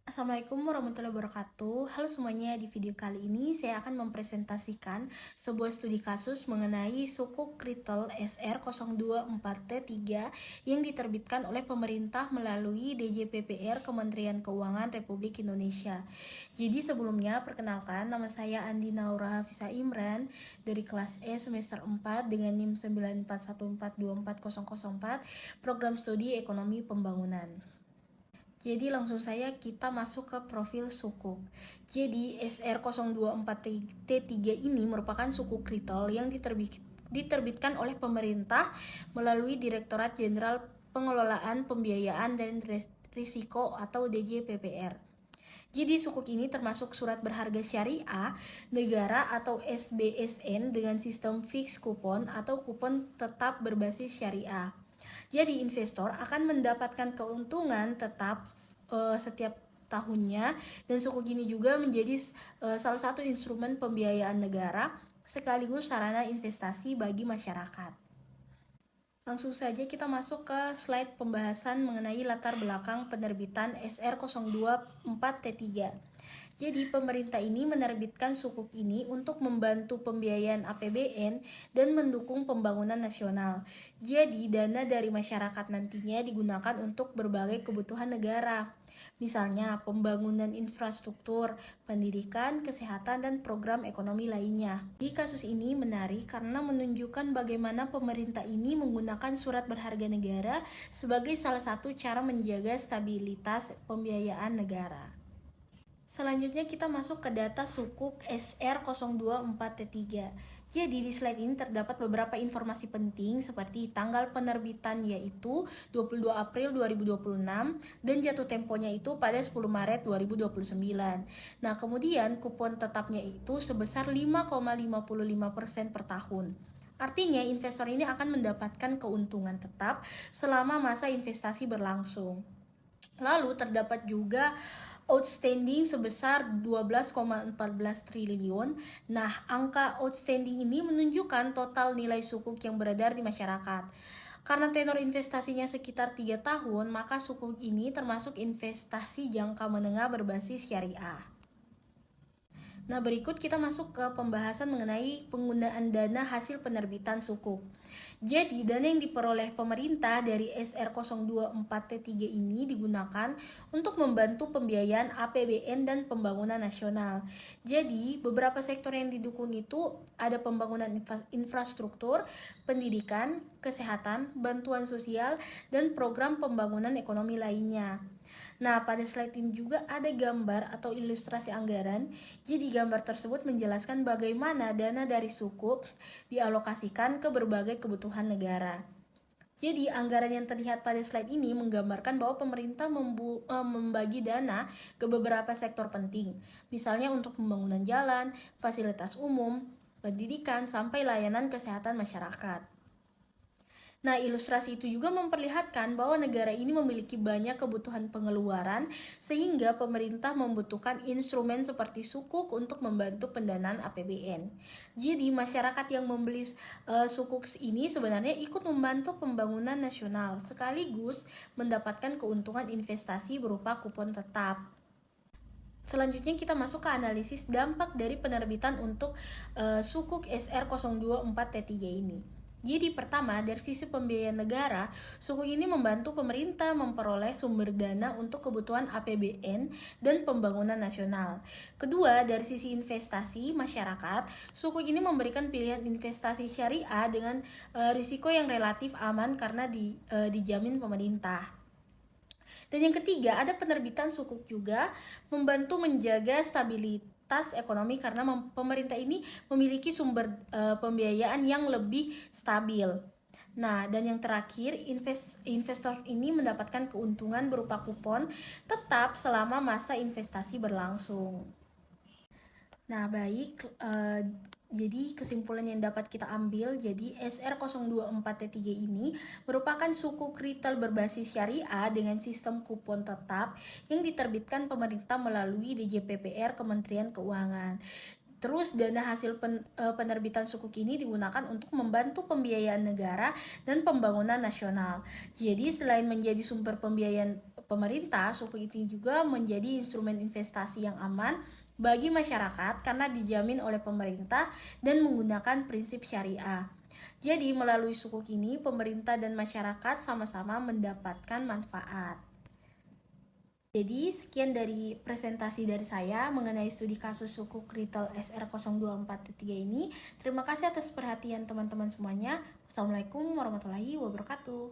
Assalamualaikum warahmatullahi wabarakatuh. Halo semuanya, di video kali ini saya akan mempresentasikan sebuah studi kasus mengenai sukuk retail SR0243 yang diterbitkan oleh pemerintah melalui DJPPR Kementerian Keuangan Republik Indonesia. Jadi sebelumnya perkenalkan, nama saya Andi Naura Hafisa Imran dari kelas E semester 4 dengan NIM 941424004, program studi Ekonomi Pembangunan. Jadi langsung saja kita masuk ke profil sukuk. Jadi SR0243 ini merupakan sukuk retail yang diterbitkan oleh pemerintah melalui Direktorat Jenderal Pengelolaan Pembiayaan dan Risiko atau DJPPR. Jadi sukuk ini termasuk surat berharga syariah negara atau SBSN dengan sistem fixed coupon atau kupon tetap berbasis syariah. Jadi investor akan mendapatkan keuntungan tetap setiap tahunnya, dan sukuk ini juga menjadi salah satu instrumen pembiayaan negara sekaligus sarana investasi bagi masyarakat. Langsung saja kita masuk ke slide pembahasan mengenai latar belakang penerbitan SR024T3. Jadi pemerintah ini menerbitkan sukuk ini untuk membantu pembiayaan APBN dan mendukung pembangunan nasional. Jadi dana dari masyarakat nantinya digunakan untuk berbagai kebutuhan negara. Misalnya pembangunan infrastruktur, pendidikan, kesehatan, dan program ekonomi lainnya. Di kasus ini menarik karena menunjukkan bagaimana pemerintah ini menggunakan surat berharga negara sebagai salah satu cara menjaga stabilitas pembiayaan negara. Selanjutnya kita masuk ke data sukuk SR024T3. Jadi di slide ini terdapat beberapa informasi penting seperti tanggal penerbitan yaitu 22 April 2026 dan jatuh temponya itu pada 10 Maret 2029. Nah, kemudian kupon tetapnya itu sebesar 5,55% per tahun. Artinya investor ini akan mendapatkan keuntungan tetap selama masa investasi berlangsung. Lalu terdapat juga outstanding sebesar 12,14 triliun. Nah, angka outstanding ini menunjukkan total nilai sukuk yang beredar di masyarakat. Karena tenor investasinya sekitar 3 tahun, maka sukuk ini termasuk investasi jangka menengah berbasis syariah. Nah, berikut kita masuk ke pembahasan mengenai penggunaan dana hasil penerbitan sukuk. Jadi, dana yang diperoleh pemerintah dari SR024T3 ini digunakan untuk membantu pembiayaan APBN dan pembangunan nasional. Jadi, beberapa sektor yang didukung itu ada pembangunan infrastruktur, pendidikan, kesehatan, bantuan sosial, dan program pembangunan ekonomi lainnya. Nah, pada slide ini juga ada gambar atau ilustrasi anggaran. Jadi gambar tersebut menjelaskan bagaimana dana dari sukuk dialokasikan ke berbagai kebutuhan negara. Jadi anggaran yang terlihat pada slide ini menggambarkan bahwa pemerintah membagi dana ke beberapa sektor penting. Misalnya untuk pembangunan jalan, fasilitas umum, pendidikan, sampai layanan kesehatan masyarakat. Nah, ilustrasi itu juga memperlihatkan bahwa negara ini memiliki banyak kebutuhan pengeluaran sehingga pemerintah membutuhkan instrumen seperti sukuk untuk membantu pendanaan APBN. Jadi, masyarakat yang membeli sukuk ini sebenarnya ikut membantu pembangunan nasional sekaligus mendapatkan keuntungan investasi berupa kupon tetap. Selanjutnya kita masuk ke analisis dampak dari penerbitan untuk sukuk SR024T3 ini. Jadi pertama, dari sisi pembiayaan negara, sukuk ini membantu pemerintah memperoleh sumber dana untuk kebutuhan APBN dan pembangunan nasional. Kedua, dari sisi investasi masyarakat, sukuk ini memberikan pilihan investasi syariah dengan risiko yang relatif aman karena dijamin pemerintah. Dan yang ketiga, ada penerbitan sukuk juga membantu menjaga stabilitas ekonomi karena pemerintah ini memiliki sumber pembiayaan yang lebih stabil. Nah, dan yang terakhir, investor ini mendapatkan keuntungan berupa kupon tetap selama masa investasi berlangsung. Nah, baik, jadi kesimpulan yang dapat kita ambil, jadi SR024T3 ini merupakan sukuk retail berbasis syariah dengan sistem kupon tetap yang diterbitkan pemerintah melalui DJPPR Kementerian Keuangan. Terus dana hasil penerbitan sukuk ini digunakan untuk membantu pembiayaan negara dan pembangunan nasional. Jadi selain menjadi sumber pembiayaan pemerintah, sukuk ini juga menjadi instrumen investasi yang aman bagi masyarakat karena dijamin oleh pemerintah dan menggunakan prinsip syariah. Jadi melalui sukuk ini pemerintah dan masyarakat sama-sama mendapatkan manfaat. Jadi sekian dari presentasi dari saya mengenai studi kasus sukuk retail SR024-3 ini. Terima kasih atas perhatian teman-teman semuanya. Wassalamualaikum warahmatullahi wabarakatuh.